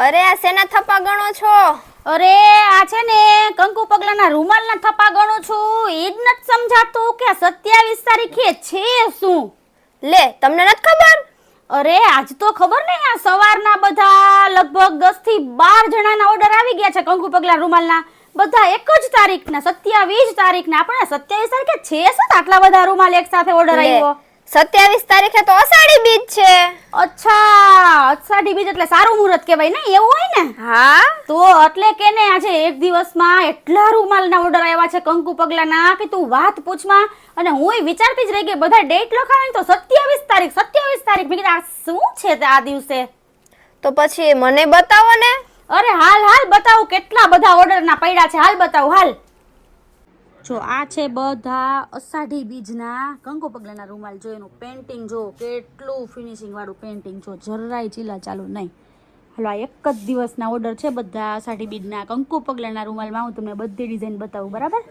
અરે આ શેના થપ્પા ગણો છો? અરે આ છે ને કંકુ પગલાના રૂમાલના થપ્પા ગણું છું. ઈ જ નથી સમજાતું કે 27 તારીખે છે શું. લે તમને નથી ખબર? અરે આજ તો ખબર નહીં, આ સવારના બધા લગભગ 10 થી 12 જણાના ઓર્ડર આવી ગયા છે કંકુ પગલા રૂમાલના. બધા એક જ તારીખના 27 તારીખના. આપણે 27 તારીખે છે શું આટલા બધા રૂમાલ એક સાથે ઓર્ડર આવ્યો? 27 તારીખે તો અષાઢી બીજ છે. અચ્છા, અષાઢી બીજ એટલે સારું મુહૂર્ત કહેવાય ને, એવું હોય ને? હા તો એટલે કે ને આજે એક દિવસમાં એટલા રૂમાલના ઓર્ડર આવ્યા છે કંકુ પગલાના કે તું વાત પૂછમાં. અને હુંય વિચારતી જ રહી ગઈ, બધા ડેટ લખાવે તો 27 તારીખ 27 તારીખ. મેં કીધું આ શું છે આ દિવસે? તો પછી મને બતાવો ને. અરે હાલ હાલ બતાવું, કેટલા બધા ઓર્ડરના પડ્યા છે, હાલ બતાવું હાલ. જો આ છે બધા અષાઢી બીજના કંકુ પગલાના રૂમાલ. જો એનું પેન્ટિંગ જો કેટલું ફિનિશિંગ વાળું પેન્ટિંગ, જો જરાય ચીલા ચાલુ નહીં. હાલો આ એક જ દિવસના ઓર્ડર છે બધા અષાઢી બીજના કંકુ પગલાના રૂમાલમાં. હું તમને બધી ડિઝાઇન બતાવું, બરાબર?